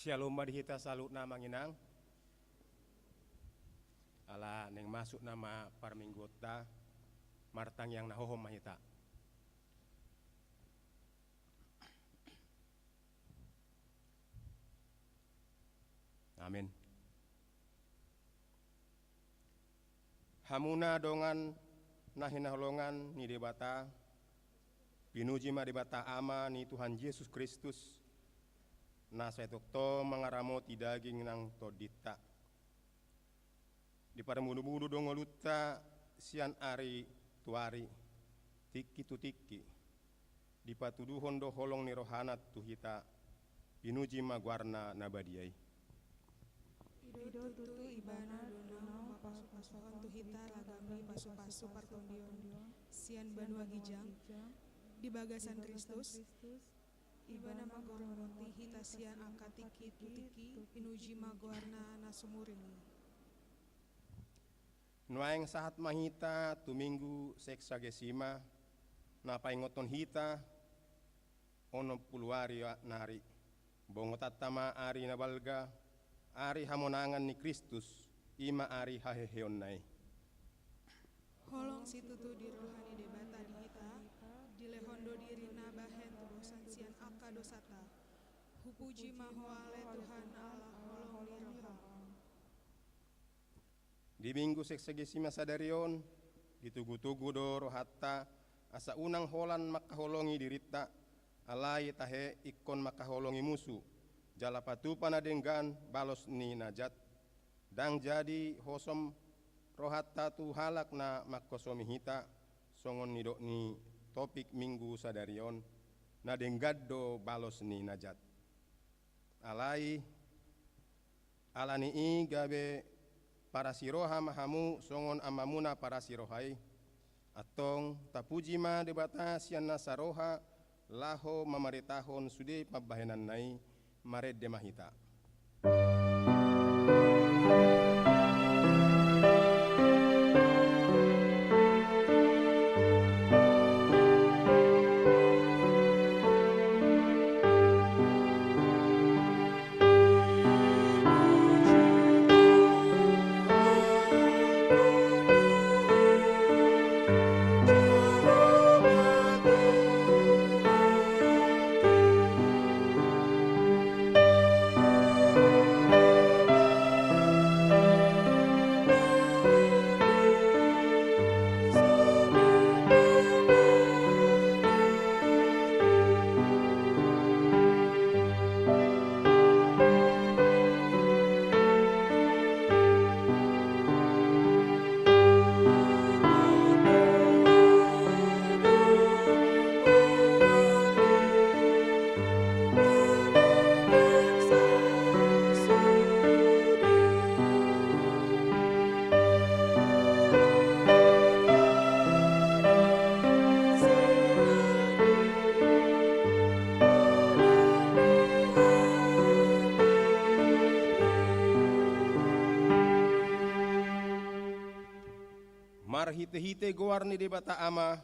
Shalom hita salut na manginang. Ala neng masuk nama parminggota martang yang nahohom mahita. Amin. Hamuna dongan nahinaholongan ni debata pinuji ma debata ama ni Tuhan Yesus Kristus na sa itokto mangaramo ti daging ng todita. Di paramudu-mudu dongoluta sian ari tuari tiki tu tiki. Di patuduhon do holong ni rohanat tuhita pinuji magwarna nabadiay. Ido tutu ibana donau pasu-pasuan tuhita lagami pasu-pasu partondion sian banua gijang di bagasan Kristus ibana magoroti hita sian angkatiki tutiki pinuji magwarna nasumuring. Nuaeng sahat mahita tuminggu seksagesima na paingoton hita ono puluari nari bongotatama ari na balga ari hamonangan ni Kristus ima ari haheheon nai. Holong situtu di rohani debata di hita di lehondo diri nabahen tudosan sian aka dosata hupuji mahoale Tuhan Allah holong di roha. Di minggu seksagesima sadarion ditugu-tugu do rohatta asa unang holan makaholongi dirita alai tahe ikon makaholongi musuh jala patupa na denggan balos ni najat dang jadi hosom rohatta tu halak na makosomi hita songon nido ni topik minggu sadarion na denggad do balos ni najat alai alani i gabe para siroha mahamu songon amamuna para sirohai atong tapuji ma debata sian nasaroha laho mamaretahon sude pabahenan nai mared demahita. Hite-hite goar ni debata ama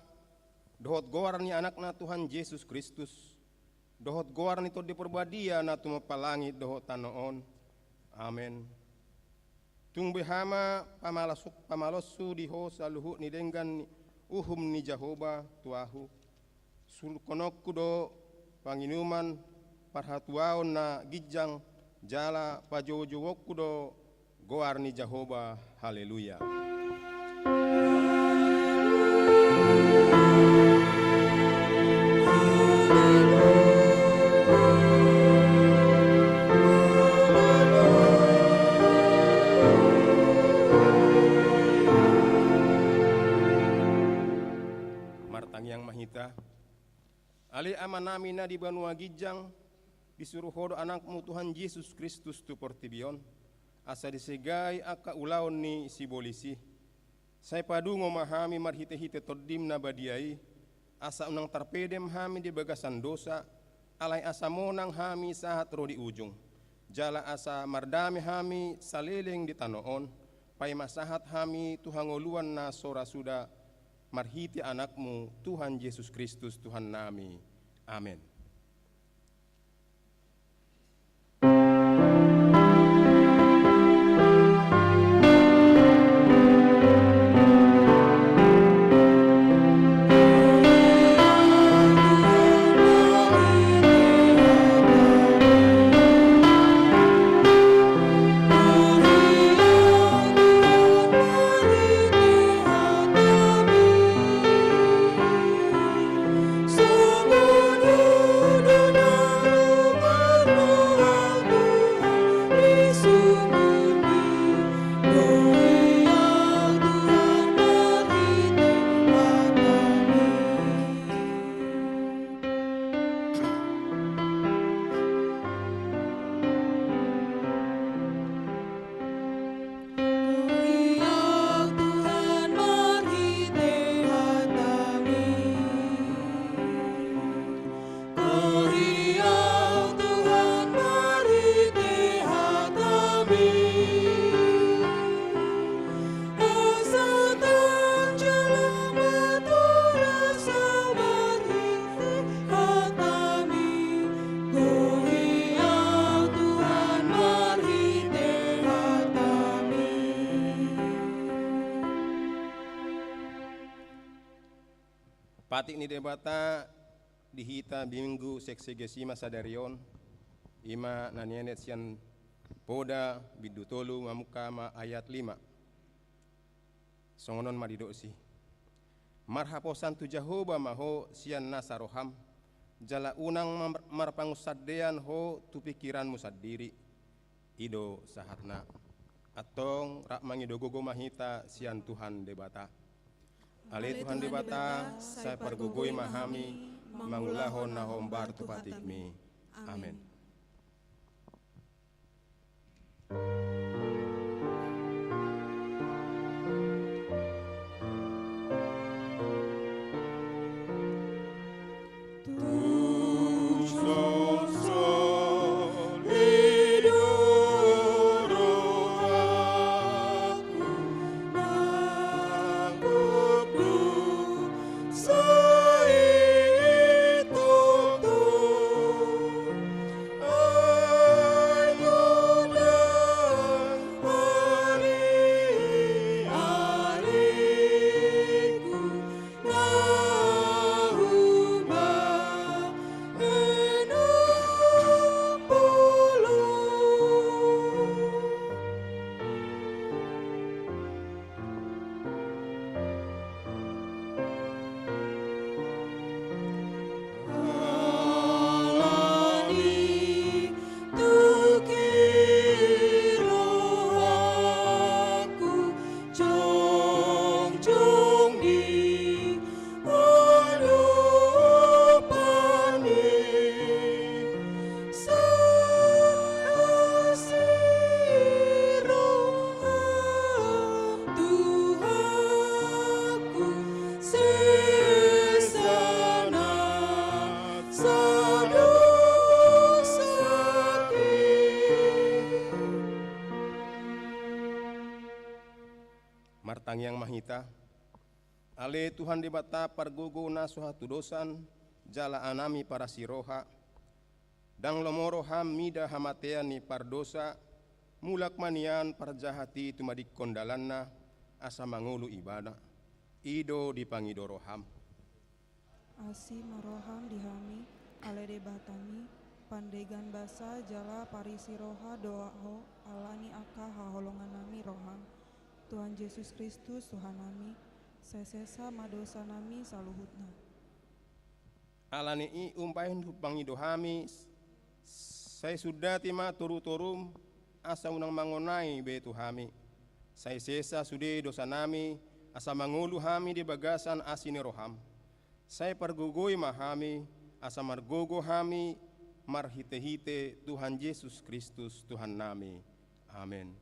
dohot goar ni anak na Tuhan Yesus Kristus dohot goar ni to di perbadia na tumapalangit dohot tanoon amen tung behama pamalosu diho saluhu ni denggan uhum ni Jahoba tuahu sulkonokku do panginuman parhatuaon na gijang jala pajowo-jowokku do goar ni Jahoba haleluya. Martang yang mahita ali amanami na di banua gijang disuruh hodo anakmu Tuhan Yesus Kristus tu portibion asa disegai aka ulaon ni sibolisi saya padu ngomahami marhite-hite todim na badiai asa unang tarpedem hami di bagasan dosa alai asa monang hami sahat ro di ujung jala asa mardami hami saleleng di tanoon pai masahat hami tuhangoluan na sora suda marhiti anakmu Tuhan Yesus Kristus Tuhan nami amin. Patik ni debata dihita minggu seksegesima sadarion ima nanienet sian poda bidu tolu mamukama ayat 5. Songonon maridosi. Marhaposan tu Jahoba maho sian nasaroham jala unang marpangusaddean ho tu pikiranmu sadiri ido sahatna atong rak mangidogogo mahita sian Tuhan debata. Ale Tuhan debata saya pargugoi mahami mangulahon nahombar tu patikmi. Amin. Martang yang mahita, ale Tuhan debata pargogo na suhatu dosan, jala anami para siroha, dang lomoro ham mida hamatean ni pardosa, mulak manian parjahati tumadik kondalanna, asa mangulu ibadah, ido dipangidoroham. Asi maroham dihami, ale debatami, pandegan basa jala parisiroha doaho, alani aka haholongan nami roham. Tuhan Yesus Kristus Tuhan nami, sesesa madosa nami saluhutna. Alani i umpahin pangidohami, saya sudah tima turu-turum asa unang mangonai be tuhami. Saya sesa sude dosa nami, asa mangulu hami di bagasan asini roham. Saya pargugoi mahami, asa margogo hami, marhite-hite Tuhan Yesus Kristus Tuhan nami. Amin.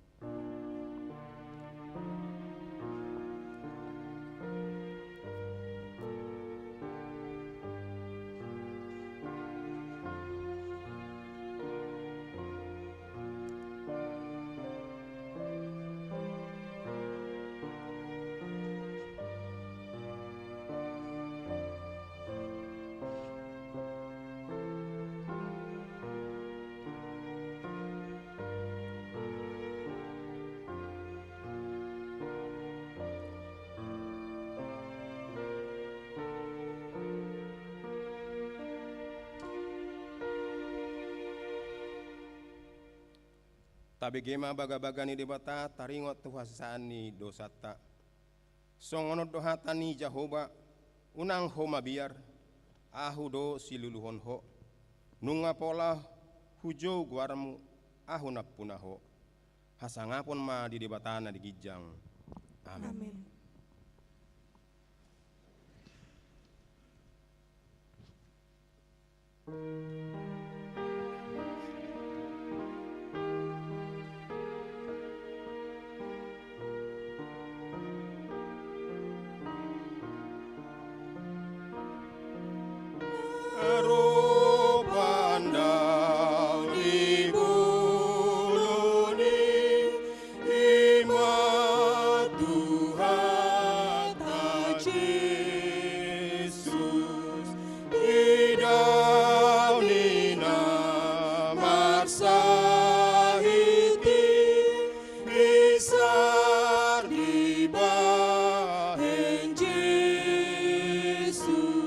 Tabegema baga-bagani debata taringot tuhasani dosata. Songono dohatani Jahoba unang ho mabiar ahu do siluluhon ho. Nunga pola hujo guarmu ahu napunaho. Hasangapon ma di debatana di gijang. Amin. Amin. Yesus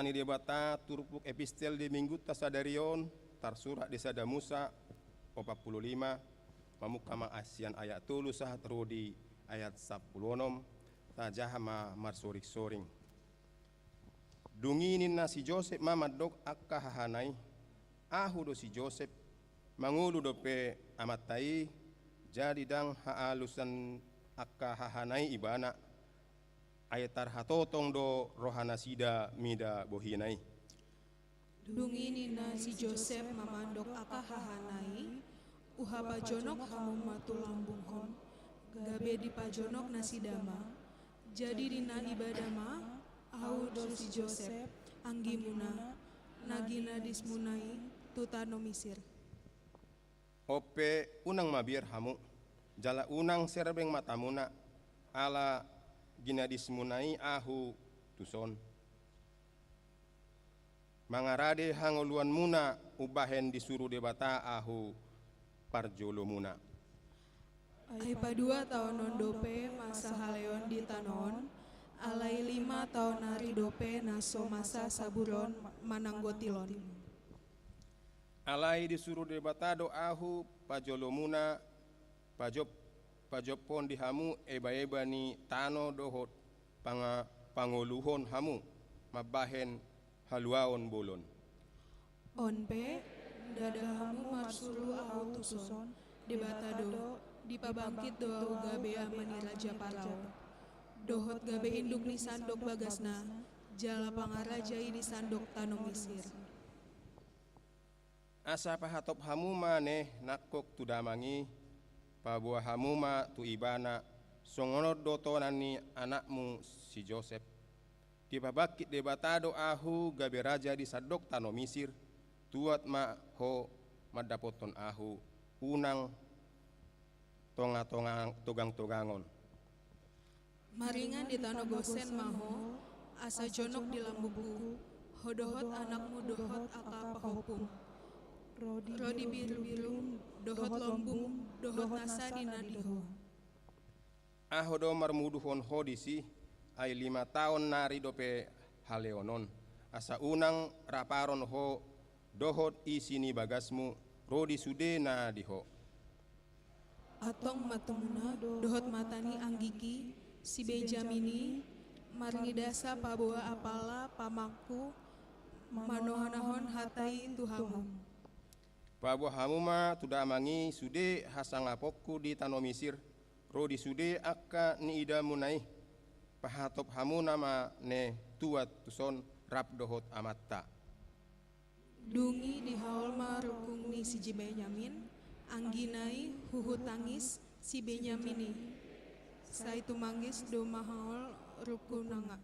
hatani debata turpuk epistel di minggu tasadarion tarsurat di sada Musa 45 mamukama asian ayat tulu sahat rodi ayat 10 tajahama marsorik-soring. Dunginin na si Joseph mamadok akka hahanay ahu do si Joseph mangulu dope amatai jadi dang haalusan akka hahanay ibana ayatar hatotong do rohana sida mida bohinay. Dungini na si Joseph mamandok aka hahanai, uha pajonok hamu matulambunghon, gabe di pajonok nasi dama, jadi dina ibadama, au do si Joseph, anggi muna, nagina dismunai, tutano misir. Ope unang mabir hamu, jala unang serbeng matamuna, ala ginadismunai ahu tuson. Mangarade hangoluan muna ubahen disuruh debata ahu parjolo muna. Ai padua tahun non dope masa haleon di tanon, alai 5 tahun hari dope naso masa saburon mananggotilon. Alai disuruh debata do ahu pajolo muna pajopon di hamu eba-eba ni tano dohot pangoluhon hamu mabahen haluaon bolon. Onpe dadahamu marsulu au tuson debatado dipabangkit doa gabe amani raja parao. Dohot gabe induk ni sandok bagasna jala pangarajai di sandok tano Mesir. Asa pahatop hamu maneh nakok tudamangi pabuah hamu ma tu ibana songonot dotonani anakmu si Joseph. Dipabakit debatado ahu gabe raja di sadok tano Mesir tuat ma ho madapoton ahu unang togang-togangon. Maringan di tano Gosen maho asa jonok di lambuku hodohot anakmu dohot aka pahopum. Rodi biru-biru dohot lombung dohot nasa di nadiho. Ahodo marmuduhon hodisi ay 5 tahun nari dope haleonon asa unang raparon ho dohot isini bagasmu rodi sude na diho. Atong matemuna dohot matani anggiki si Benjamini marngidasa paboa apala pamangku manohanahon hatai tuhamu. Pabuah hamu ma tudamangi sude hasangapokku di tano Mesir rodi sude akka ni ida munai pahatop hamu nama ne tuat tuson rap dohot amatta. Dungi di haul marukung ni si Benyamin, angginai huhut tangis si Benyamini. Saitu manggis do mahaul rukunanga.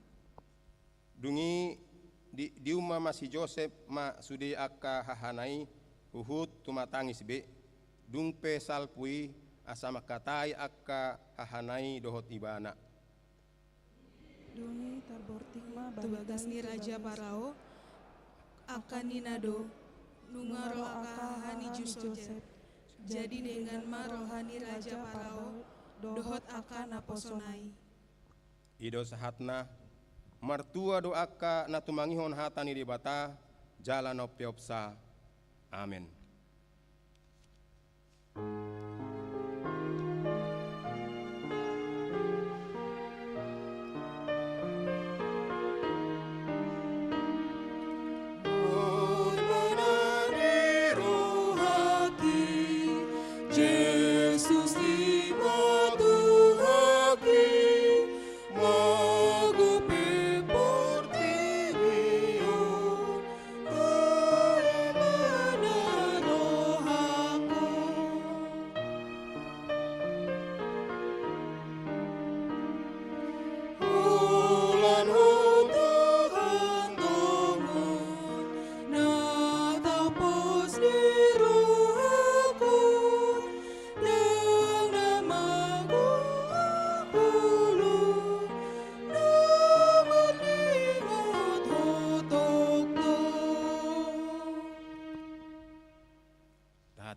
Dungi di umma ma si Joseph ma sude akka hahanai huhut tumatangis be. Dung pe salpui asa makatai akka hahanai dohot ibana. Dungi tarbortik ma Tubagas ni Raja Parao akan ninado nungaro akahani Joseph. Jadi dengan ma rohani Raja Parao dohot akan naposonai. Ido sahatna martua do akka natumangihon hatani debata jalan opiopsa. Amin.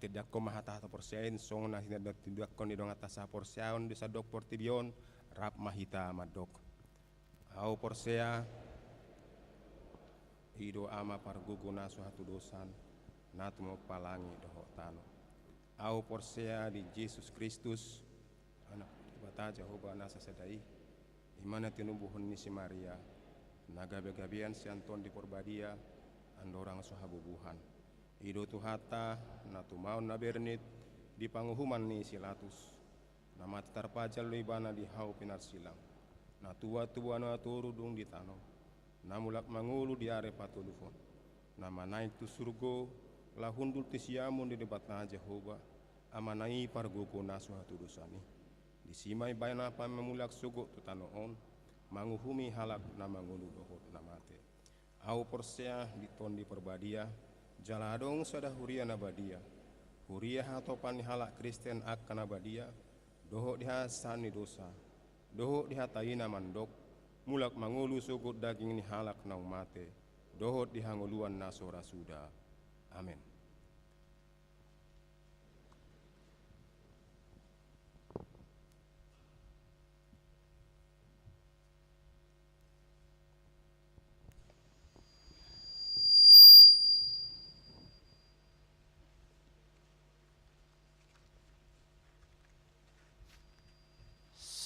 Tidak ko mahata porsiain song na tidak ko ni dong atas porsiaon di sadok portibion rap mahita madok. Au porsea hido ama pargugo naso hatu dosan natu mo palangi doho tano au porsea di Yesus Kristus anak bata Jehovah nasa sedai imana tinubuhon ni si Maria nagabe-gabian si Anton di Porbadia andorang sohabubuhan hido tuhata natu maun na bernit di panguhuman ni silatus nama tarpajal lo ibana di hau pinar silam na tua-tua na turudung di tano na mulak mangulu di are patulufon nama naik tu surgo lahundul tisiamun di debat na Jehovah amanai pargoko nasu hatu dosani di simai bayana pa memulak sugo tu tano on manguhumi halak na mangulu dohot namate au porsea di ton di Perbadia jaladong sada huria nabadia huria hatopan halak Kristen akan nabadia dohok dihasani dosa dohok dihataina mandok mulak mangulu sugut daging ni halak nau mate dohok dihanguluan nasora suda amin.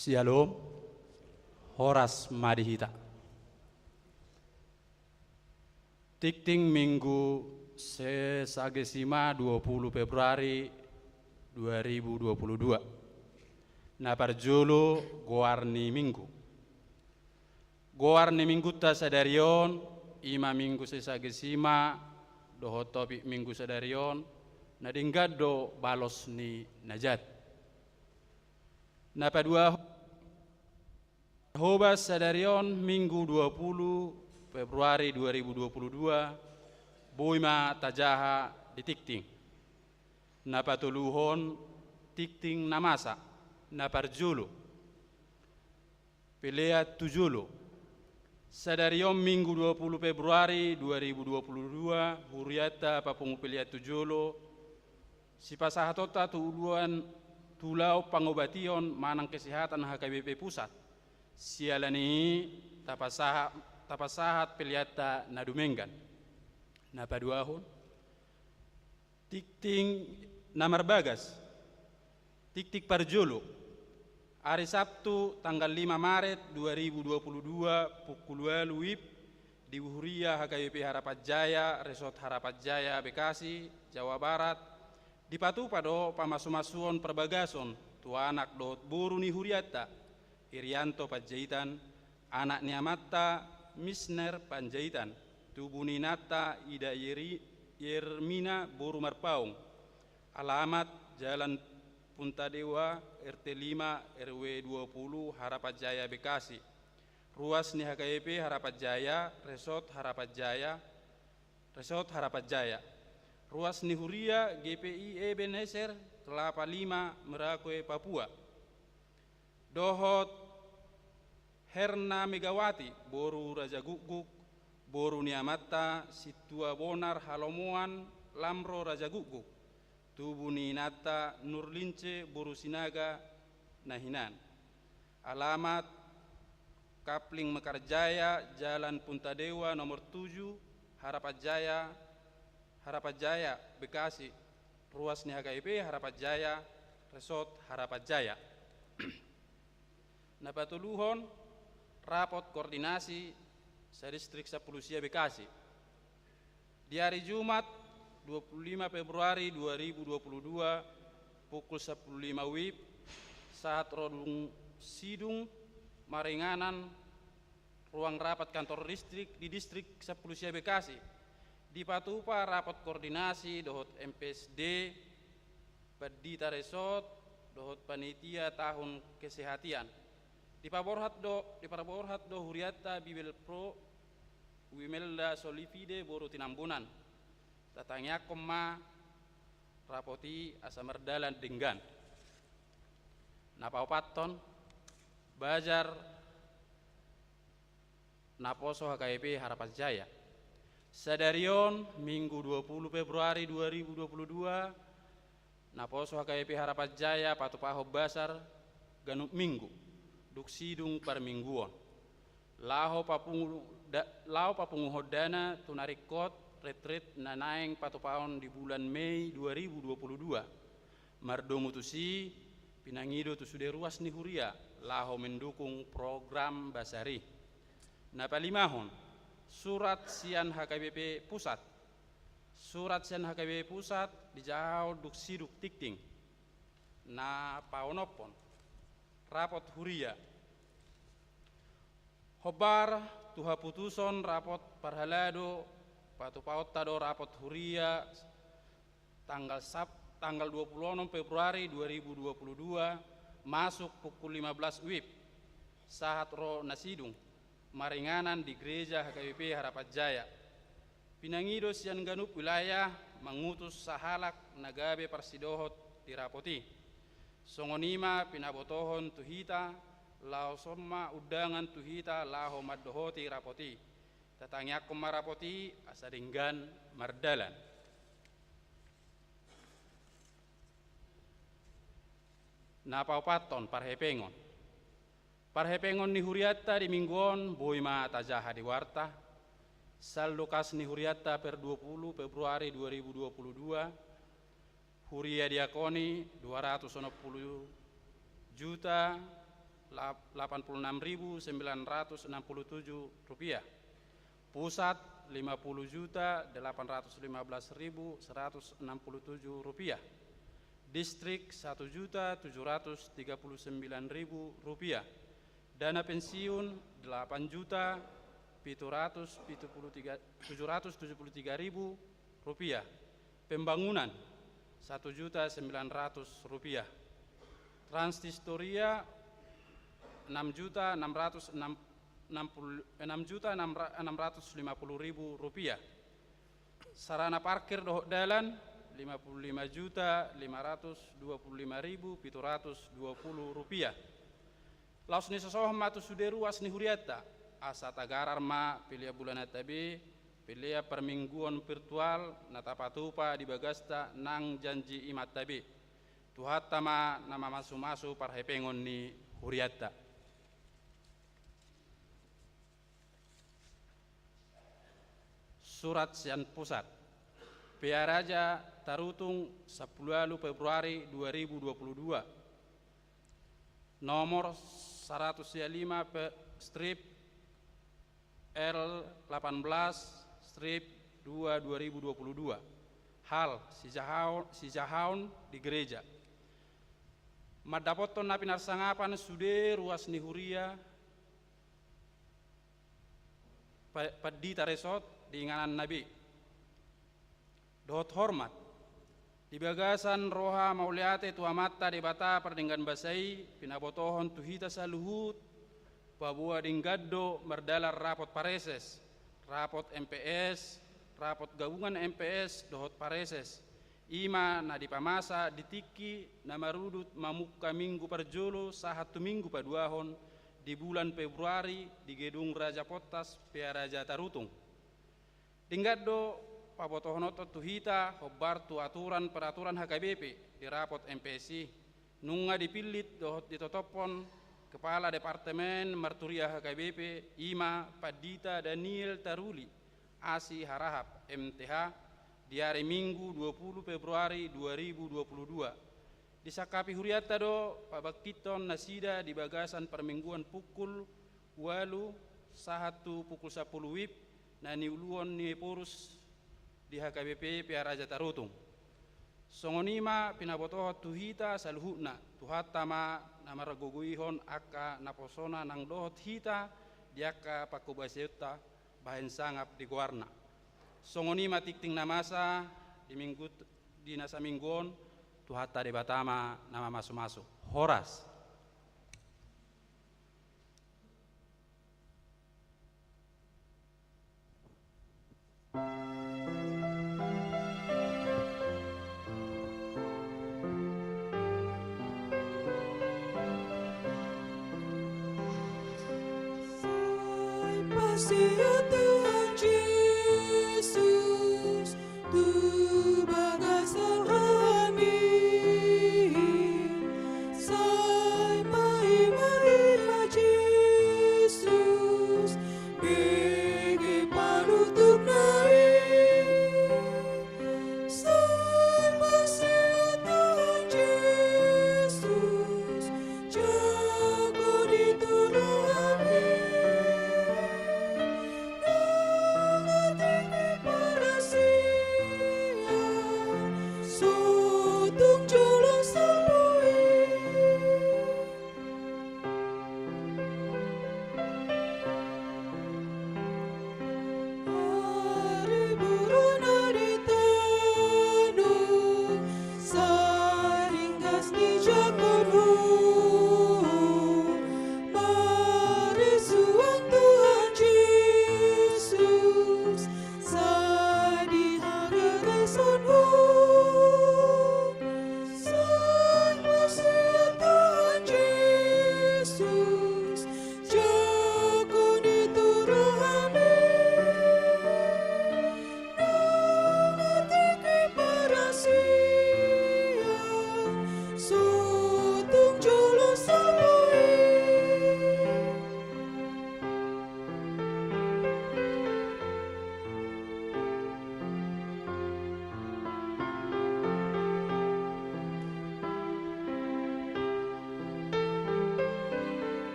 Shalom, Horas Madihita. Tikting Minggu Sesagesima 20 Februari 2022. Naparjulu Goarni Minggu. Goarni Minggu ta sadarion, ima Minggu Sesagesima, dohotopik Minggu sadarion, nadinggado balos ni najat. Napa dua Hobas sadarion Minggu 20 Februari 2022 Boima tajaha di Tikting Napa tuluhon Tikting namasa Naparjulu Pilea tujulu sadarion Minggu 20 Februari 2022 Huriata papungu pilea tujulu si pasahatota tuluan tulau pangobation manang kesehatan HKBP pusat sialani tapasahat peliata nadumengan napaduahon tikting namar bagas tiktik parjolo hari Sabtu tanggal 5 Maret 2022 pukul 2 WIB di Huria HKBP Harapatjaya Resort Harapatjaya Bekasi Jawa Barat dipatu pado pamasu-masuon perbagason tu anak dot buru ni Huriata Irianto Panjaitan anak ni Amatta Misner Panjaitan tu buninata Ida Yermina Buru Marpaung alamat Jalan Puntadewa RT 5 RW 20 Harapatjaya Bekasi ruas ni HKBP Harapatjaya Resort Harapatjaya ruas ni Huria GPI Ebenezer Kelapa 5 Merakwe Papua dohot Herna Megawati Boru Raja Guguk Boru Niamata Situa Bonar Halomuan Lamro Raja Guguk Tubuni Nata Nurlince Boru Sinaga Nahinan alamat Kapling Mekarjaya Jalan Puntadewa nomor 7 Harapatjaya Bekasi ruas ni HKIP Harapatjaya Resort Harapatjaya napatuluhon rapot koordinasi Distrik Sapulusia Bekasi di hari Jumat 25 Februari 2022 pukul 10.05 WIB saat rodung sidung maringanan ruang rapat kantor listrik di Distrik Sapulusia Bekasi dipatupa rapat koordinasi dohot MPSD Badita Resort dohot panitia tahun kesehatan di Paborhat do Huriata Bibel Pro Wimelda Solivide Boru Tinambunan tatangnya koma rapoti asamerdalan denggan napaupaton bajar naposo HKIP Harapatjaya sadarion Minggu 20 Februari 2022 naposo HKIP Harapatjaya patupaho basar ganuk minggu duk sidung par mingguon laho papungu lau papunguhodana tunarikot retret nanaeng patopaon di bulan Mei 2022. Mardomu tusi pinangido tu sudah ruas ni huria laho mendukung program Basari. Napalimahon surat sian HKBP pusat. Surat sian HKBP pusat dijauh duk siduk tikting. Na paonopon rapot huria. Hobar tuha putuson rapot parhalado patopaot tado rapot huria tanggal 26 Februari 2022 masuk pukul 15 WIB saat ro nasidung maringanan di gereja HKBP Harapan Jaya. Pinangido sian ganup wilayah mengutus sahalak nagabe parsidohot dirapoti. Songonima pinabotohon tuhita lao somma udangan tuhita laho maddohoti rapoti. Tatangyakom marapoti asadinggan mardalan. Napaupaton parhepengon. Parhepengon ni huriata di mingguon boima tajaha di warta. Saldokas ni huriata per 20 Februari 2022. Huria diakoni 260 juta 86.967 rupiah. Pusat 50 juta 815.167 rupiah. Distrik 1 juta 739.000 rupiah. Dana pensiun 8 juta 773.000 rupiah. Pembangunan 1.900.000 rupiah. Transhistoria 6.650.000 rupiah. Sarana parkir dohok dalan 55.525.720 rupiah. Laos ni sosoh matu suderu asni huriata asa tagarar ma pilia bulan tabi pilia permingguan virtual natapatupa di bagasta nang janji imat tabi. Tuhata ma nama masu-masu parhepengon ni huriata. Surat sian pusat. PA Raja Tarutung 10 Februari 2022. Nomor 105 strip L18 2 2022. Hal si jahaun di gereja. Madapoton napi narsangapan sude ruas nihuria padita resort di inganan nabi. Dohot hormat di bagasan roha mauliate tuamata di bata perdinggan basai pinabotohon tuhita saluhut babua dinggaddo merdalar rapot pareses, rapot MPS, rapot gabungan MPS dohot pareses. Ima na dipamasa ditiki na marudut mamuka minggu perjolo sahatu minggu paduahon di bulan Februari di gedung Raja Potas PA Raja Tarutung. Dinggaddo pabotohonoto tuhita hobartu aturan peraturan HKBP di rapot MPSI nunga dipilit dohot ditotopon Kepala Departemen Marturia HKBP Ima Padita Daniel Taruli ASI Harahap MTH di hari Minggu 20 Februari 2022. Disakapi huriata do pabakiton nasida di bagasan permingguan pukul 8 sahatu pukul 10 WIB na niuluon ni purus di HKBP PA Raja Tarutung. Songonima pinabotoho tuhita saluhutna tuhatama namaragoguihon aka naposona nang dohot hita diaka pakubaseta bahen sangap di guarna. Songonima tikting namasa di minggu di nasa mingguon tuhata di batama nama masu-masu Horas. Sia Tuhan Yesus, tu bagasan kami, sai mai Yesus,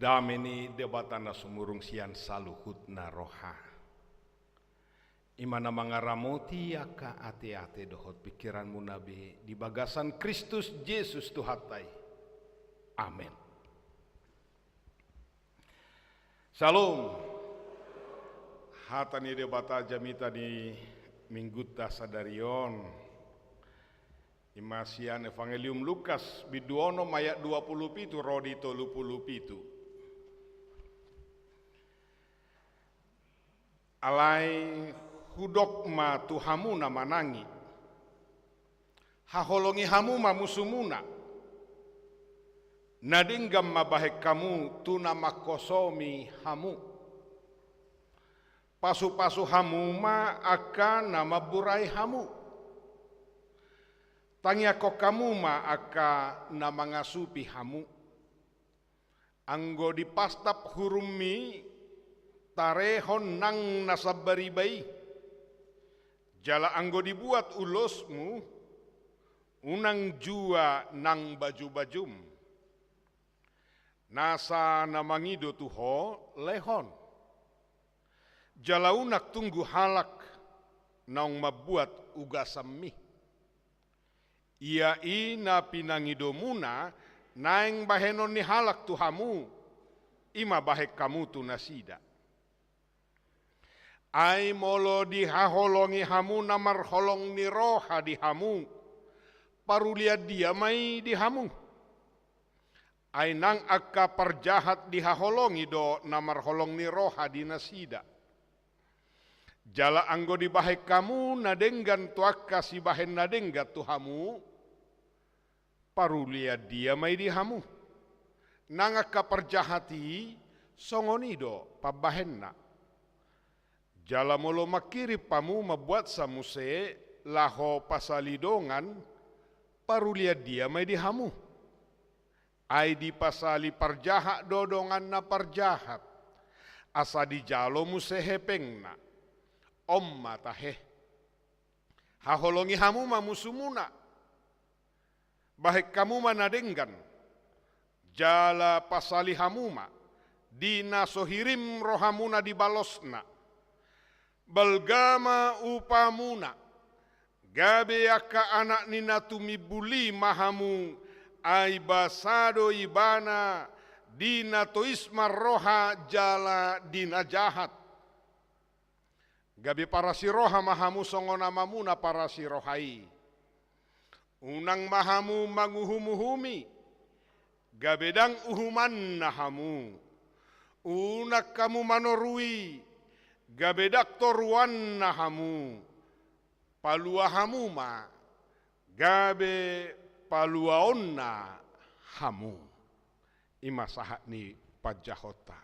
dameni debatana sumurung sian saluhutna roha. Imana mangaramoti aka ate-ate dohot pikiranmu nabi di bagasan Kristus Yesus Tuhatai. Amin. Shalom. Hatani debata jamita di mingguta sadarion. Imasian Evangelium Lukas biduono mayat 27 rodi 37. Alai hudok ma tuhamu na manangi, haholongi hamu ma musumuna, nadinggam mabahek kamu tuna makosomi hamu, pasu-pasu hamu ma akan nama burai hamu, tangiako kamu ma aka nama ngasupi hamu, anggo dipastap hurumi tarehon nang nasabaribai, jala anggo dibuat ulosmu, unang jua nang baju-bajum, nasa namangido tuho lehon, jala unak tunggu halak, naung mabuat ugasami, ia ina pinangido muna, naeng bahenon ni halak tuhamu, ima bahek kamu tu nasida. Ai molo dihaholongi hamu namar holong ni roha di hamu, parulia dia mai di hamu. Ai nang akka perjahat dihaholongi do namar holong ni roha di nasida. Jala anggo dibahek kamu nadenggan tuakka si bahen nadenggat tu hamu, parulia dia mai di hamu. Nang akka perjahati songonido pabahenna. Jala molo makiri pamu mabuat samuse laho pasalidongan, parulia dia mai di hamu. Ai di pasali parjahat dodongan na parjahat, asa di jalo musehe pengna, matahe. Haholongi hamu ma musumuna, bahek kamu manadenggan, jala pasali hamu ma, dina sohirim rohamuna di balosna, balgama upamuna, gabe aka anak nina tumibuli mahamu, ai basado ibana, dina toisma roha jala dina jahat. Gabe para si roha mahamu songona mamuna para si rohai. Unang mahamu manguhumuhumi, gabedang uhuman nahamu. Unak kamu manorui, gabedak toruan nahamu, paluahamu ma, gabe paluaonna hamu. Ima sahat ni pajahota.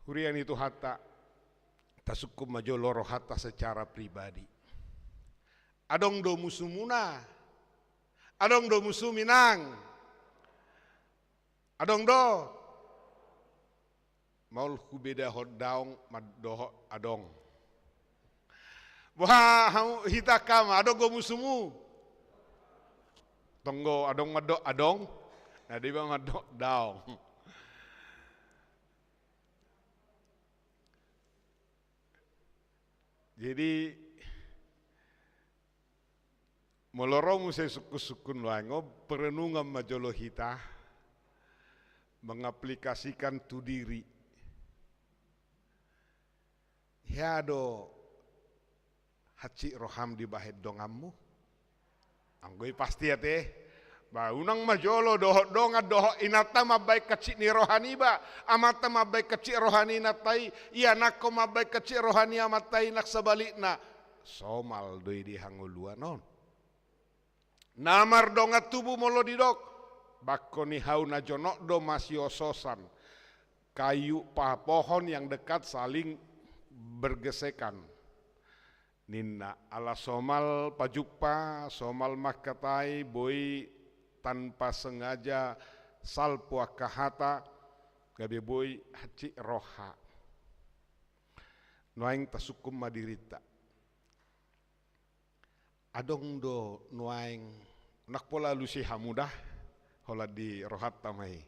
Hurian itu hatta, tasukum majo loro hatta secara pribadi. Adong do musumuna, adong do musuminang, adong do. Maul kubeda hot daong madoho adong. Wah hita kama adong go musumu. Tonggo adong mado adong. Nah dia bang mado daong. Jadi moloromu saya suku-sukun lango perenungan majolo hita mengaplikasikan tu diri. Hiado haci roham di bahet dongammu, anggoi pasti ya teh, ba unang majolo dohot donga dohot inata mabai kecik ni rohani ba, amata mabai kecik rohani natai, iya nako mabai kecik rohani amatai nak sebalikna, somal doi di hanguluan non. Namar donga tubuh molo didok, bako ni hau na jonok do masih ososan, kayu pohon yang dekat saling bergesekan. Nina ala somal pajukpa, somal makatai, boy tanpa sengaja salpo akahata, gabe boy haci roha. Noaing tasukum madirita. Adong do noaing nak pola lusi hamudah, hola di rohat tamai.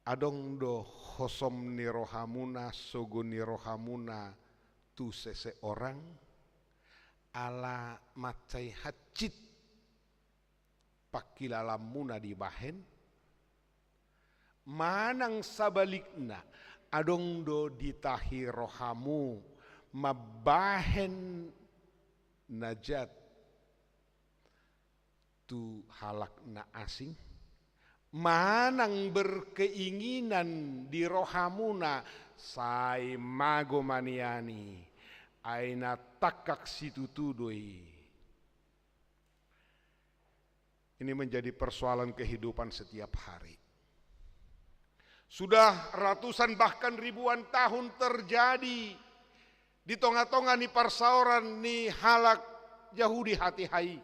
adong do hosom ni rohamuna sogo ni rohamuna tu seseorang ala macai hacit pakilalamuna di bahen manang sabalikna adong do ditahi rohamu mabahen najat tu halakna asing manang berkeinginan di rohamuna sai mago maniani aina takak situtudoi. Ini menjadi persoalan kehidupan setiap hari. Sudah ratusan bahkan ribuan tahun terjadi di tonga-tonga ni parsauran ni halak Yahudi hati hai.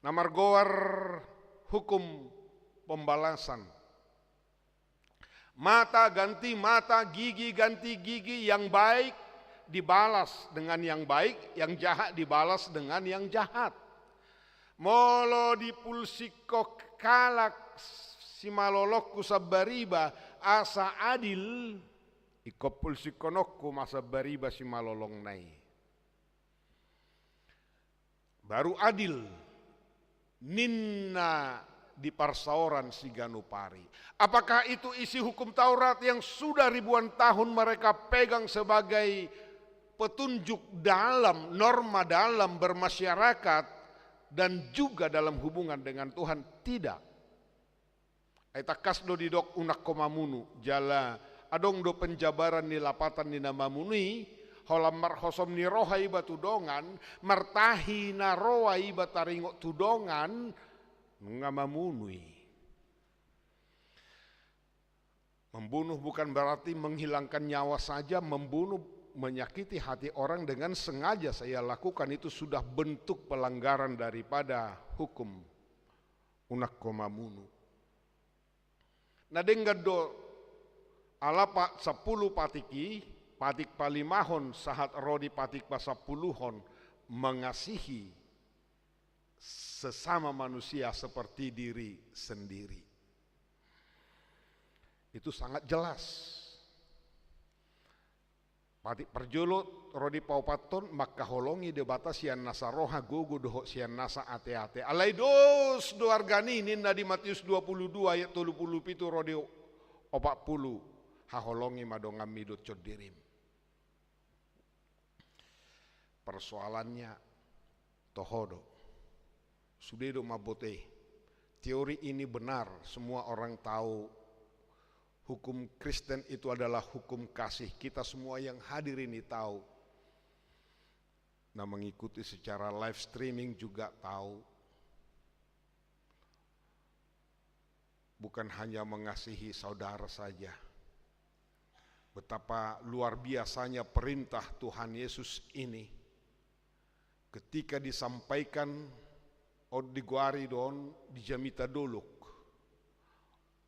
Namargoar hukum pembalasan. Mata ganti mata, gigi ganti gigi, yang baik dibalas dengan yang baik, yang jahat dibalas dengan yang jahat. Molo dipulsiko kalak si malolokku sabariba asa adil, iko pulsikonokku masa bariba si malolong nai. Baru adil. Ninna di parsauran si Ganupari. Apakah itu isi hukum Taurat yang sudah ribuan tahun mereka pegang sebagai petunjuk dalam norma dalam bermasyarakat dan juga dalam hubungan dengan Tuhan? Tidak. Aita kasdo didok unak komamunu jala adong do penjabaran ni lapatan ni namamuni holam marhosom ni roha iba tudongan martahi na roa iba taringok tudongan ngamamunui. Membunuh bukan berarti menghilangkan nyawa saja, membunuh menyakiti hati orang dengan sengaja saya lakukan itu sudah bentuk pelanggaran daripada hukum unak komamunu. Nadenggado alapa 10 patiki patik palimahon sahat rodi patik pasapuluhon mengasihi sesama manusia seperti diri sendiri. Itu sangat jelas. Patik perjulut rodi paupaton maka holongi debata sian nasa roha gogo dohok sian nasa ate-ate. Alai dos doargani ninna di Matius 22 ayat 37 rodi 40 haholongi madongam midut codirim. Persoalannya tohodo sudedo mabote. Teori ini benar, semua orang tahu hukum Kristen itu adalah hukum kasih. Kita semua yang hadir ini tahu. Nah, mengikuti secara live streaming juga tahu. Bukan hanya mengasihi saudara saja. Betapa luar biasanya perintah Tuhan Yesus ini ketika disampaikan di Guaridon di Jamita Doluk.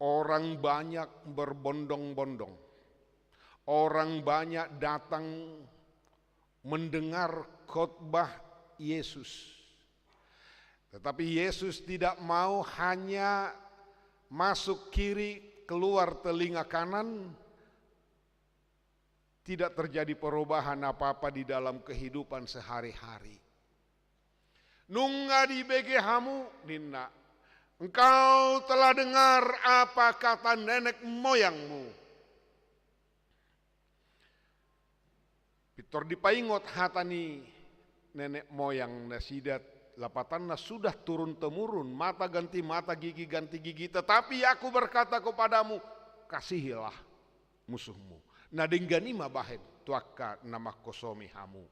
Orang banyak berbondong-bondong. Orang banyak datang mendengar khotbah Yesus. Tetapi Yesus tidak mau hanya masuk kiri, keluar telinga kanan. Tidak terjadi perubahan apa-apa di dalam kehidupan sehari-hari. Nunga di begehamu ninna, engkau telah dengar apa kata nenek moyangmu. Pitor dipaingot hatani nenek moyang nasidat lapatanna sudah turun temurun, mata ganti mata, gigi ganti gigi. Tetapi aku berkata kepadamu, kasihilah musuhmu. Nadenggani mabahen tuaka nama kosomi hamu.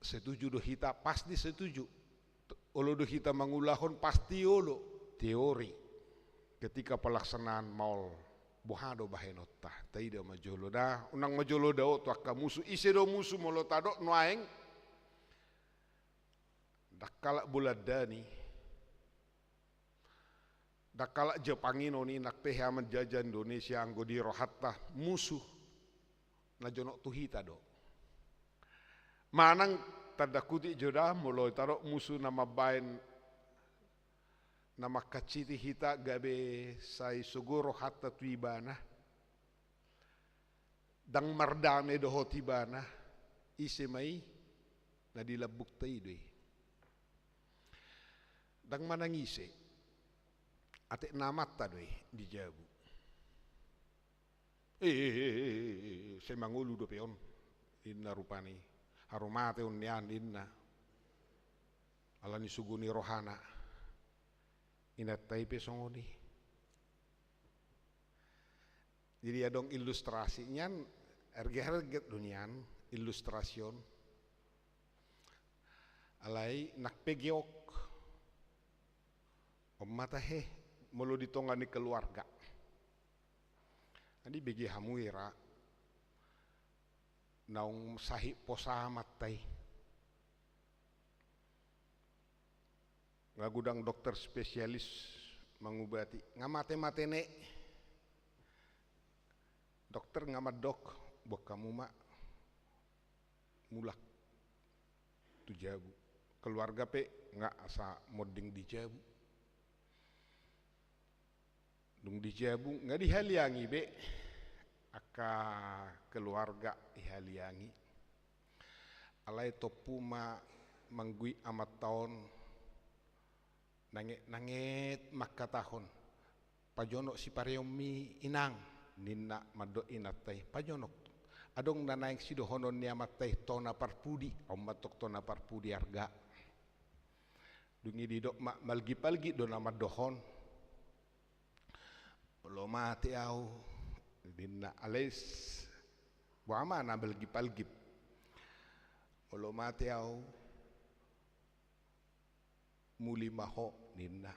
Setuju do hita pasti setuju. Olo do hita mangulahon pasti olo teori. Ketika pelaksanaan maul bohado bahenota taida majolo da unang majolo da tuaka musuh ise do musuh molo tado noaeng dakala buladani dakala Jepangino ni nak teh aman jajan Indonesia anggo di rohatta musuh na jono tuhita do manang tanda kuti joda mulai taruh musuh nama bain nama kaciti hita gabe sai suguro hatta tuibana dang mardame doho tibana ise mai na dilabuk taidoi dang manangise ate namatta doi di jabu se mangulu do peon inna rupani harumate unnian inna alani suguni rohana inat taipe songoni. Jadi adong ilustrasinya erge-erge dunian ilustrasion alai nak pegiok matahe mulu ditongani keluarga. Adi begi hamuira naung sahi posa matai ngagudang dokter spesialis mengobati ngamate-mate nek dokter ngamat dok buat kamu mak mulak tu jabu keluarga pe nggak asa moding di jabu dung di jabu nggak dihaliangi be aka keluarga ihaliangi alai topu ma manggui amat tahun nangit makka tahun pajonok si pareomi inang ninna maddo inatai pajonok adong nanaing sido honon ni amatai tona parpudi ombatok tona parpudi arga dungi didok mak malgi palgi do nama dohon lo mati au dinna ales wama na balgi palgi lo mati au muli maho ninna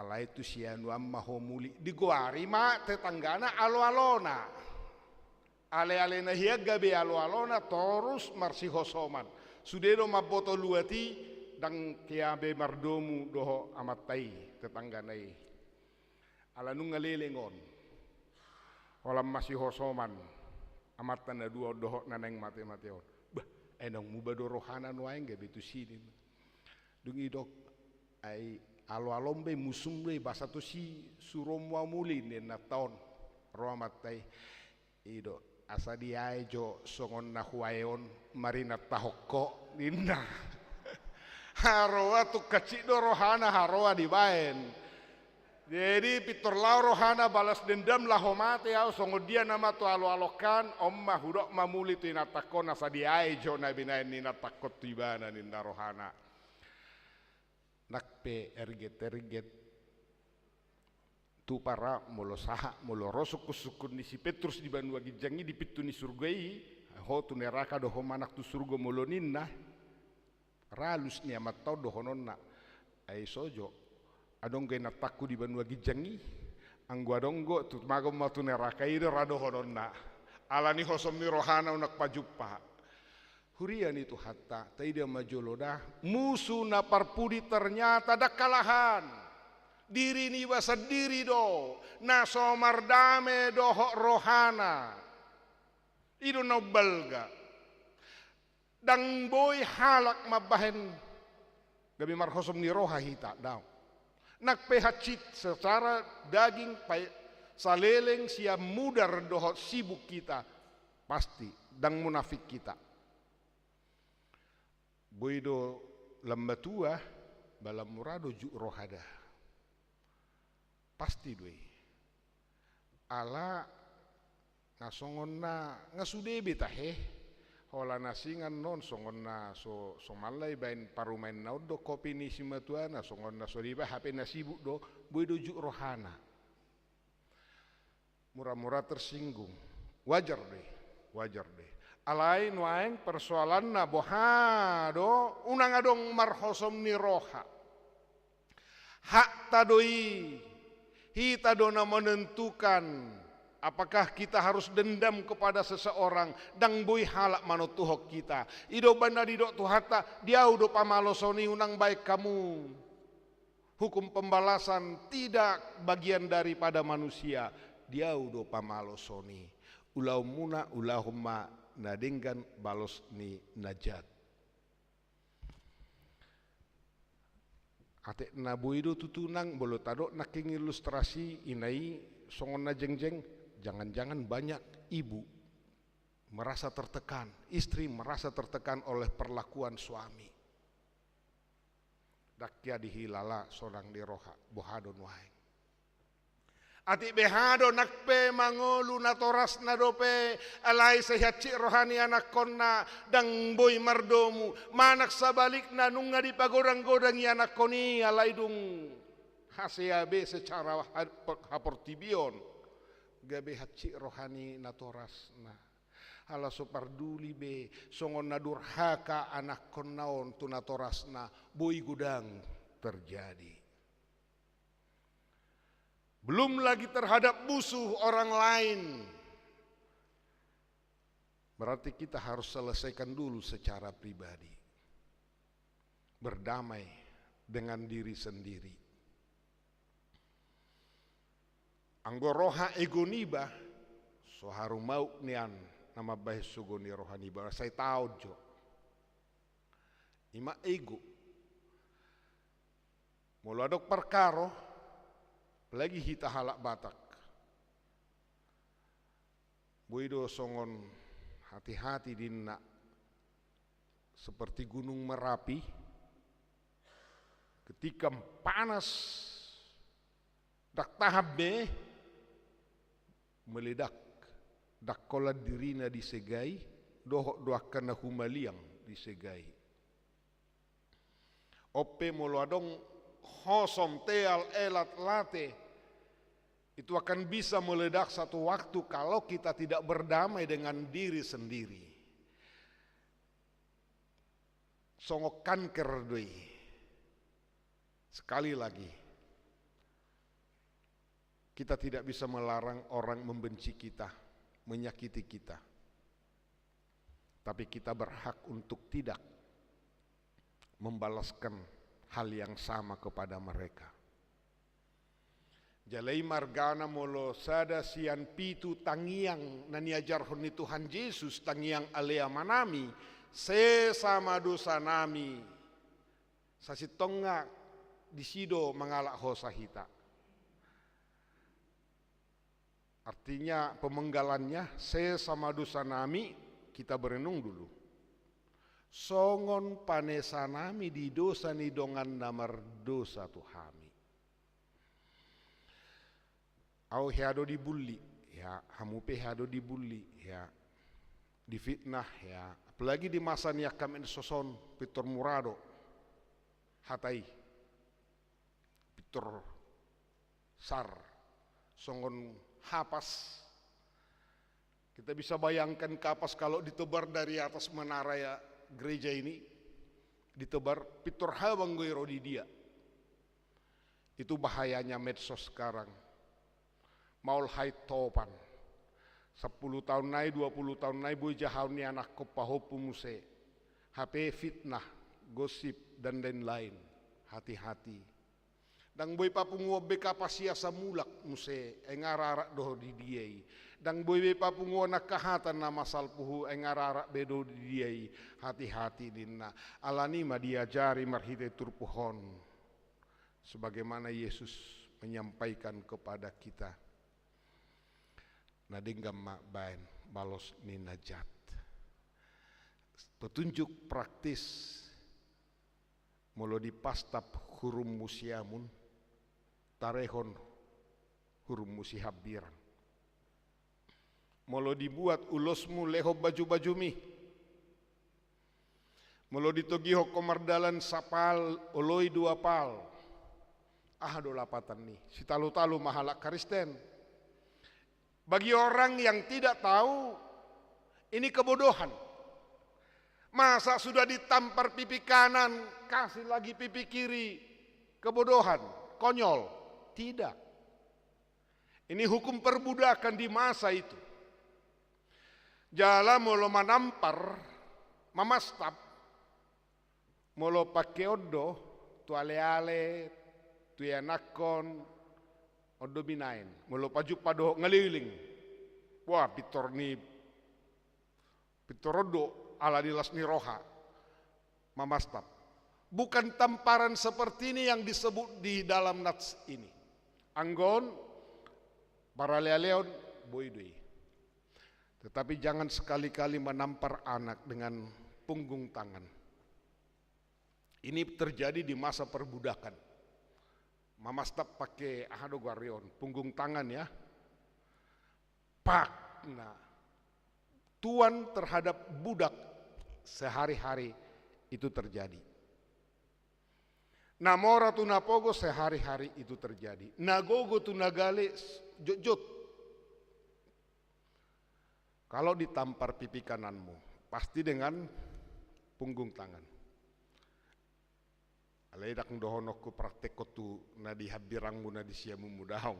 ala itu sianu maho muli diguari ma tetanggana alo-alona ale-alena hiya gabe alo-alona terus marsi hosoman sudeno maboto luati dang kiabe mardomu doho amatai tetangganai ala nung ngalelengon olam masih hosoman amatan na dua doho naneng mate-mateon bah enong mubado rohana nuaeng gabe tu sini dungi dok ai alo-alombe musumbe basa tu si suromwa muli nena taon roamatai ido asa diai jo songon na huayon marina tahokko ninna haroa tu kecil do rohana haroa dibaen jadi pitor lau rohana balas dendam lah homate au songon dia nama tu alo-alokan omma hudok mamuli tu inatakon asa diai jo nabinaen nina takot tibana ninna rohana nakpe erget tu para molo saha molo rosok kusukun ni si Petrus di Banua Gijangi di pitu ni surgai ho tu neraka do manak tu surga molo ninna ralus ni amat tau do hononna ai sojo adong ge nataku di Banua Gijangi anggo adonggo tu magom tu neraka ide rado hononna alani hosom ni rohana unak pajuppa hurian itu hatta taida majoloda musuh na parpudi ternyata ada kalahan diri ni basa diri do na somardame doho rohana ido no balga dang boy halak mabahen gabi marhosom ni roha hita daw nak pehacit secara daging saleleng siap mudar doho sibuk kita pasti dang munafik kita boido lambatua balam murado ju rohada pasti doi ala ngasongon na ngasudebe tahe hola nasingan non songon na so malai bain parumain naudo kopi ni simatuana songon na soriba hape nasibuk do boido ju rohana murah-murah tersinggung wajar deh alai nuaeng persoalan na bohado unang adong marhosom ni roha hak tadoi hita dona menentukan apakah kita harus dendam kepada seseorang dang boy halak manotuhok kita ido banda didok tuhata dia udo pamalosoni unang baik kamu hukum pembalasan tidak bagian daripada manusia dia udo pamalosoni ulaumuna ulahumma nadingkan balos ni najat Ate na buido tutunang bolo tado naking ilustrasi inai songon na jeng-jeng, jangan-jangan banyak ibu merasa tertekan, istri merasa tertekan oleh perlakuan suami. Dakya dihilala sorang di roha bohadon wae. Ati behado nakpe mangolu na toras na dope alay sa hiaci rohani anak konna dang boy mardomu manak sabalik na nung nga di pagodang-godang anak koni alay dung haseabe secara haportibion gabe haci rohani na toras na ala soparduli be songon na durhaka anak konnaon tu na toras na boy gudang terjadi. Belum lagi terhadap musuh orang lain. Berarti kita harus selesaikan dulu secara pribadi. Berdamai dengan diri sendiri. Anggo roha egoniba, so haru mau nian nama baik sugoni rohani bara saya tahu jo. Ima ego. Mula dok perkaro lagi hita halak Batak. Boido songon hati-hati dinna seperti gunung Merapi ketika panas dak tahap be meledak dak kola dirina disegai dohok doakan na humaliang disegai. Ope moloadong hosom teal elat late itu akan bisa meledak satu waktu kalau kita tidak berdamai dengan diri sendiri. Songok kanker doi. Sekali lagi, kita tidak bisa melarang orang membenci kita, menyakiti kita. Tapi kita berhak untuk tidak membalaskan hal yang sama kepada mereka. Jalai margana molo sada sian pitu tangiang naniajar honi Tuhan Yesus tangiang alea manami sesama dosa nami sasitonga disido mengalak hosahita. Artinya pemenggalannya sesama dosa nami kita berenung dulu. Songon panesa nami di dosa nidongan namar dosa Tuhami. Au heado dibully, ya hamupe heado dibully, ya difitnah, ya apalagi di masa niak kami soson Pitor Murado, hatai, Pitor Sar, songon hapas. Kita bisa bayangkan kapas kalau ditebar dari atas menara ya gereja ini, ditebar Pitor Hawanggoiro di dia. Itu bahayanya medsos sekarang. Maul hai topan 10 tahun naik 20 tahun naik boy jahau ni anak kopahopu muse HP fitnah gosip dan lain-lain. Hati-hati dang boy papungo beka pasia samulak muse engararak doh di diai dang boy be papungo nakahatan nama salpuhu engararak bedo di diai. Hati-hati dinna alani ma diajari marhite turpuhon sebagaimana Yesus menyampaikan kepada kita. Nadinggam mak bain balos ni najat. Petunjuk praktis molo di pastap hurum musiamun tarehon hurum musihabirang. Molo dibuat ulosmu leho baju-baju mi. Molo ditogiho komardalan sapal oloi dua pal. Do lapatan nih. Si talu-talu mahalak Kristen. Bagi orang yang tidak tahu, ini kebodohan. Masa sudah ditampar pipi kanan, kasih lagi pipi kiri, kebodohan, konyol. Tidak. Ini hukum perbudakan di masa itu. Jala molo manampar, mamastap, molo pakai odo, tu ale-ale, tu yanakon, odo binain, mulu paju pado ngeliling. Wah, pitor odo ala dilas ni roha, mamastap. Bukan tamparan seperti ini yang disebut di dalam nats ini. Anggon, para leon, boidui. Tetapi jangan sekali-kali menampar anak dengan punggung tangan. Ini terjadi di masa perbudakan. Mama stop pakai ahado guarion, punggung tangan ya. Pak, nah, tuan terhadap budak sehari-hari itu terjadi. Namora tu napogo sehari-hari itu terjadi. Nagogo tu nagale jut. Kalau ditampar pipi kananmu, pasti dengan punggung tangan. Aledak dohonokku praktek tu na dihabirangmu na disiamu mudahong.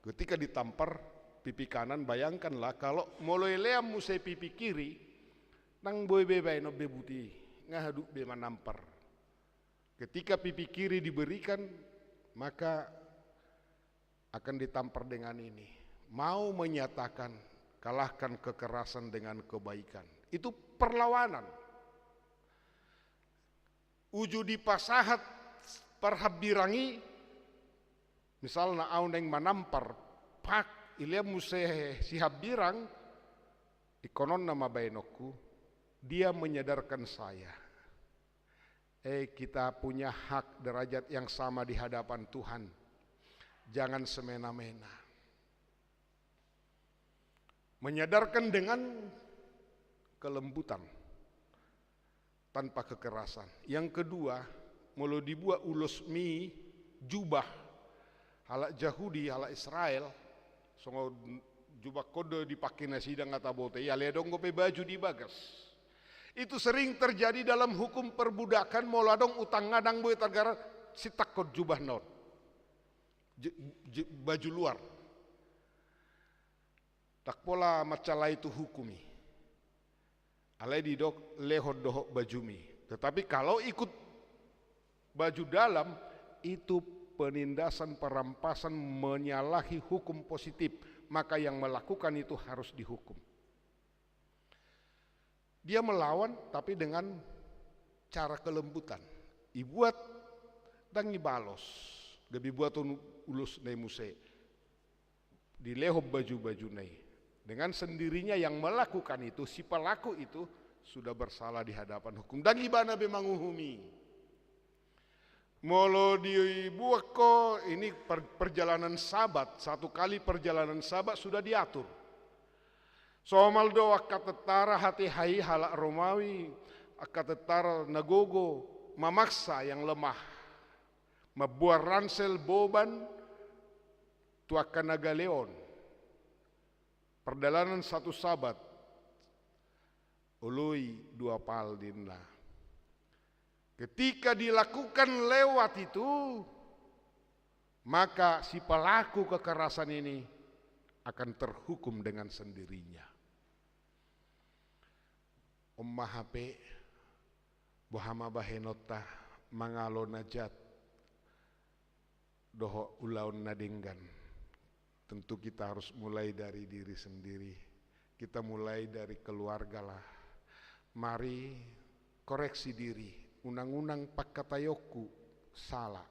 Ketika ditampar pipi kanan, bayangkanlah kalau mulai leam musai pipi kiri, nang boy bebay no bebuti ngahaduk be manampar. Ketika pipi kiri diberikan, maka akan ditampar dengan ini. Mau menyatakan kalahkan kekerasan dengan kebaikan. Itu perlawanan. Uju di pasahat perhabirangi, misalnya auneng manampar, pak ilia muse si habirang, ikonon nama bainokku, dia menyadarkan saya. Kita punya hak derajat yang sama di hadapan Tuhan. Jangan semena-mena. Menyadarkan dengan kelembutan tanpa kekerasan. Yang kedua, mulu dibuat ulus mi jubah halak Yahudi, halak Israel, songo jubah kode dipakai nasi dan ngata bote, ya ledong gope baju di bagas. Itu sering terjadi dalam hukum perbudakan, moladong utang ngadang boy tagara si takut jubah non. Baju luar. Tak pola macala itu hukumi. Alai didok lehot dohok bajumi. Tetapi kalau ikut baju dalam, itu penindasan, perampasan, menyalahi hukum positif. Maka yang melakukan itu harus dihukum. Dia melawan tapi dengan cara kelembutan. Ibuat dan ibalos. Gabi buat ulus nei muse. Dilehob baju-baju nei. Dengan sendirinya yang melakukan itu, si pelaku itu sudah bersalah di hadapan hukum. Dan ibana be manguhumi. Molo dibuat ko ini perjalanan Sabat, satu kali perjalanan Sabat sudah diatur. Somaldo akatetara hati hai halak Romawi, akatetara nagogo memaksa yang lemah. Membuat ransel boban tuakan naga leon. Perjalanan satu Sabat, ului dua pal dinla. Ketika dilakukan lewat itu, maka si pelaku kekerasan ini akan terhukum dengan sendirinya. Ummah HP, bohama bahenota, mangalo najat, doho ulaun nadinggan. Tentu kita harus mulai dari diri sendiri. Kita mulai dari keluarga lah. Mari koreksi diri. Unang-unang pakkatayoku salah.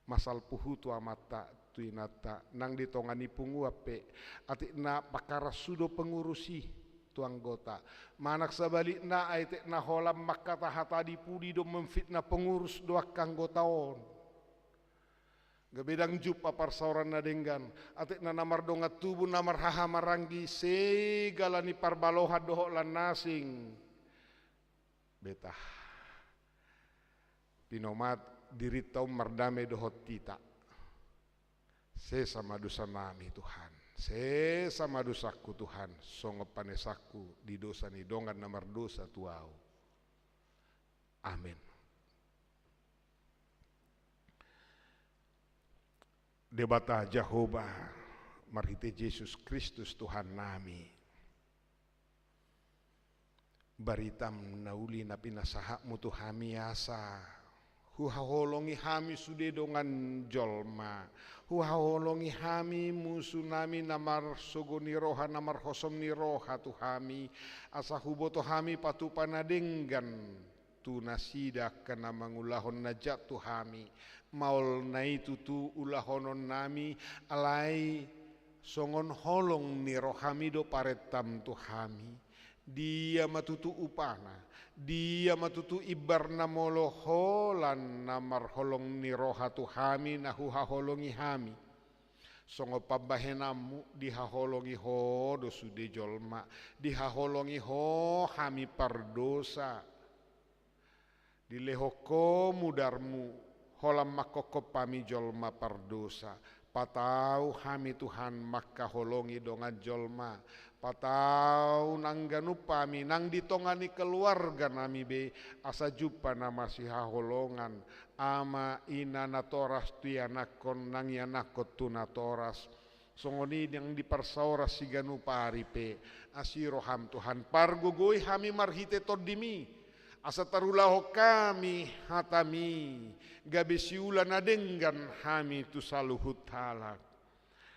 Masal puhu tua mata tuinata nang ditongani pungu ape. Atik na pakara sudo pengurusi tu anggota. Manak sabalik na aitik na holam makata hatadi pudi do memfitnah pengurus doa kanggotaon. Gabedang jup apar sauran nadenggan atik na namar dongat tubuh namar haha maranggi segala ni parbaloha dohok lan nasing betah pinomat diri tau merdame dohot tita sesama dosa nami Tuhan sesama dosaku Tuhan songo panesaku di dosa ni dongan namar dosa tuau amin. Debata Jehovah marhite Yesus Kristus Tuhan nami. Baritam nauli na pinasahakmu tu hami asa. Huhaholongi hami sude dongan jolma. Huhaholongi hami musuh nami namar sogoni roha namar hosom ni roha tu hami. Asa huboto hami patu panadenggan tutu nasida kana mangulahon najat tuhami maul nai tutu ulahonon nami alai songon holong ni rohami do paretam tuhami dia matutu upana dia matutu ibarna molo holan namar holong ni roha tuhami nahu haholongi hami songo pabahenamu dihaholongi ho dosu de jolma dihaholongi ho hami pardosa dilehoko mudarmu holam makoko pami jolma pardosa patau hami Tuhan maka holongi dongan jolma patau nangganu pami nang ditongani keluarga nami be asa jupa nama si haholongan ama ina natoras tianakon nang yanakot tunatoras songoni yang diparsauras si ganu paripe asiroham Tuhan pargugoi hami marhite todimi asa tarulaho kami hatami gabesiulan adenggan hami tu saluhut halak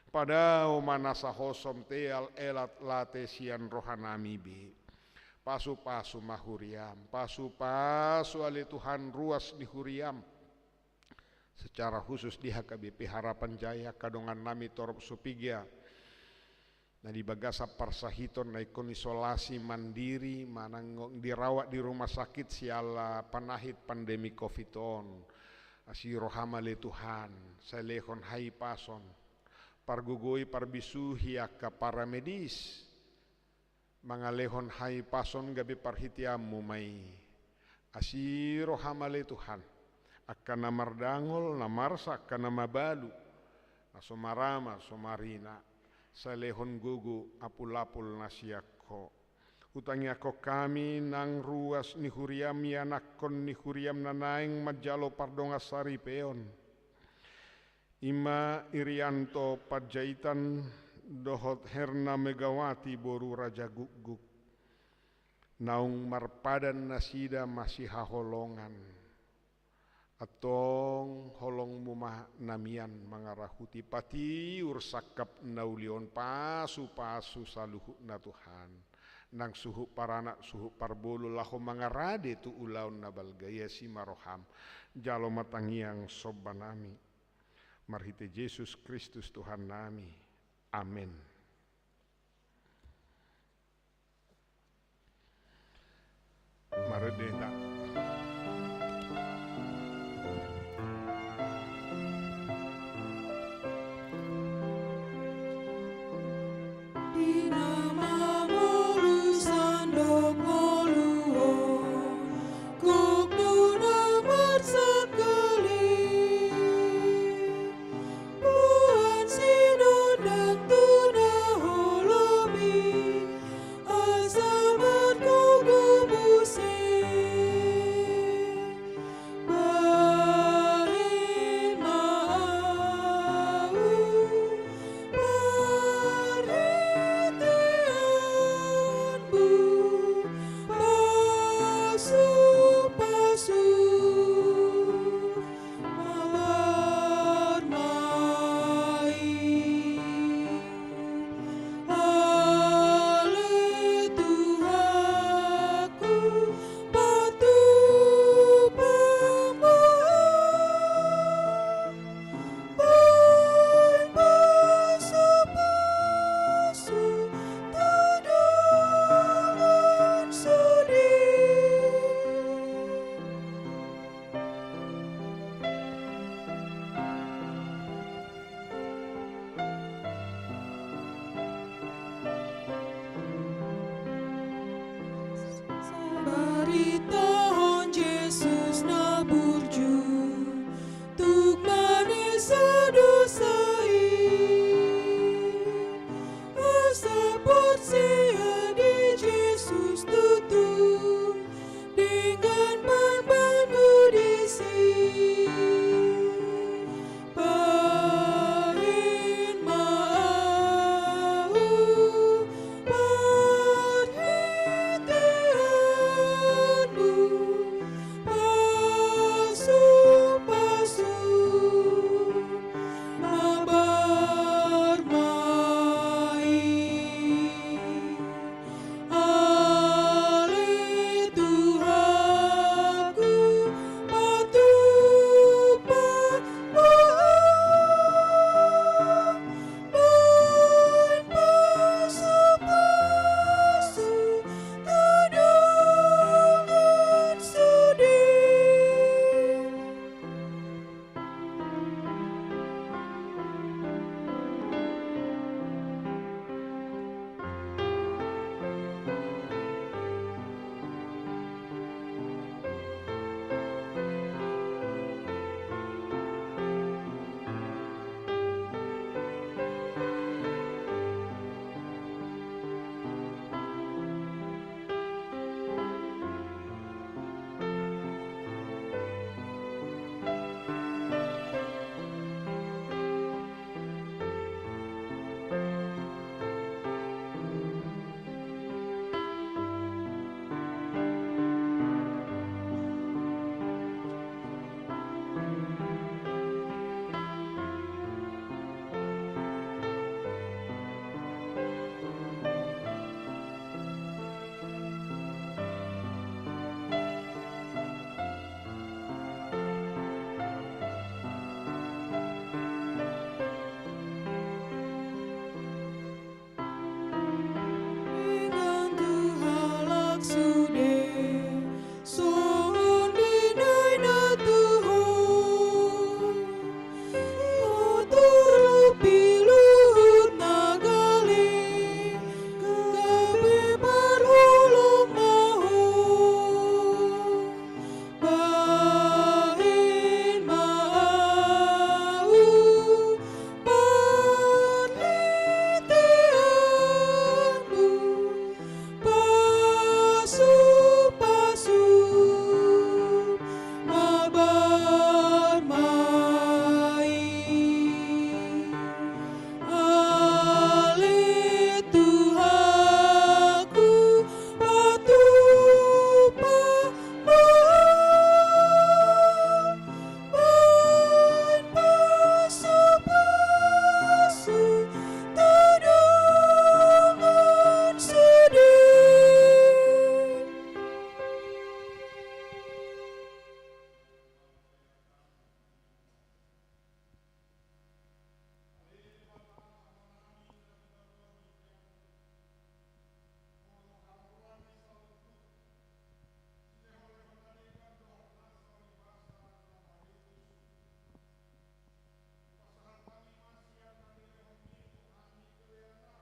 padao manasa hosom teal elat latesian rohanami be pasu-pasu mahuriam pasu-pasu ali Tuhan ruas di huriam secara khusus di HKBP Harapan Jaya kadongan nami torop supigia nah di bagasa parsahiton na ikon isolasi mandiri manang dirawat di rumah sakit siala panahit pandemi covid-on asirohama le Tuhan salehon hai pason pargugoi parbisu hiaka para medis mangalehon hai pason gabi parhitiamu mai asirohama le Tuhan akan namardangol namarsa akan namabalu asomarama somarina salehon gugu apul-apul nasiako utangi ako kami nang ruas ni huriam yanakon ni huriam nanaing majalo pardonga sari peon Ima Irianto Padjaitan dohot Herna Megawati boru Raja Guguk naung marpadan nasida masih haholongan atong holong mumah namian mangarahuti pati ursakap naulion pasu-pasu saluhu na Tuhan nang suhu paranak suhu parbulu laho mangarade tu ulaun nabalgaya si maroham jalo matangiang sobanami marhite Yesus Kristus Tuhan nami amin. Maredeta Asamat kuku buse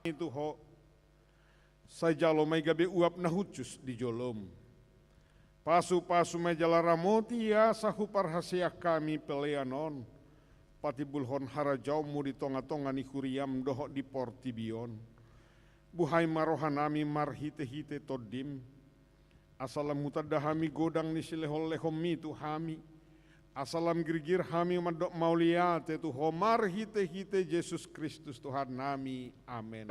itu ho saya jalo may gabi uap na hucus di jolom. Pasu-pasu may jala ramoti ya sahu parhasiah kami peleanon. Pati bulhon harajaumu di tonga-tonga ni kuriam doho di portibion. Buhay marohanami marhite-hite todim. Asalam mutadahami godang ni silehol-lehom itu hami. Asalam girgir hami madok mauliate tu homar hite-hite Yesus Kristus Tuhan nami. Amin.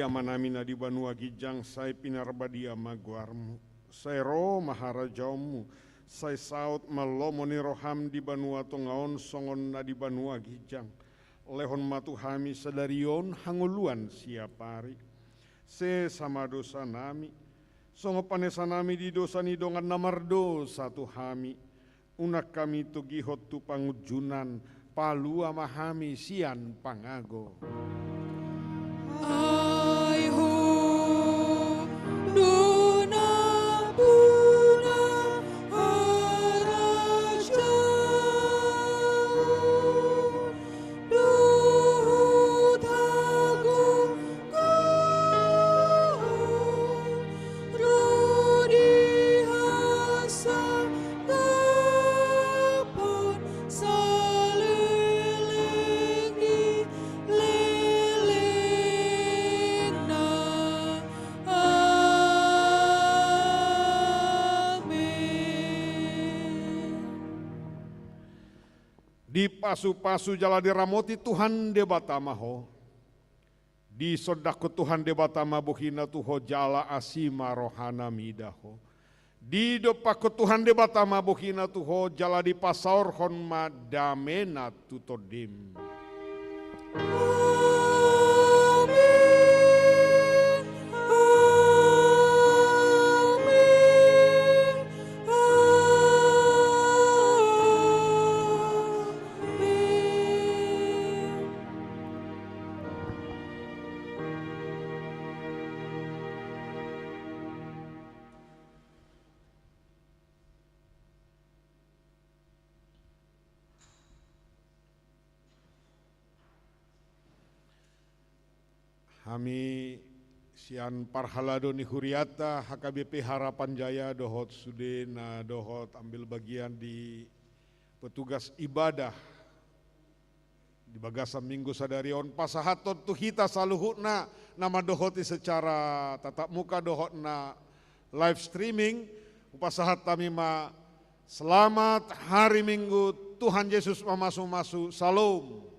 Manamina di Banua Gijang, saya pinarbadia maguarmu, saya roh maharajaumu, saya saut malomoni roham di Banua Tongaon songon na di Banua Gijang, lehon matuhami sadarion hanguluan siapari, se sama dosa nami, songo panesa nami di dosa ni dongan namardo satu hami, unak kami tugihot tu pangujunan, palua mahami sian pangago. Di pasu-pasu jala diramoti Tuhan debatama ho. Di sodako Tuhan debatama buhina tuho jala asima rohana midaho. Di dopako Tuhan debatama buhina tuho jala di pasaur hon madamena tutodim. Kami sian parhalado ni huriata HKBP Harapan Jaya dohot sudena dohot ambil bagian di petugas ibadah di bagasan minggu sadarion pasahatot tu hita saluhutna nama dohoti secara tatap muka dohotna live streaming pasahat kami ma selamat hari Minggu Tuhan Yesus mamasu-masu salam.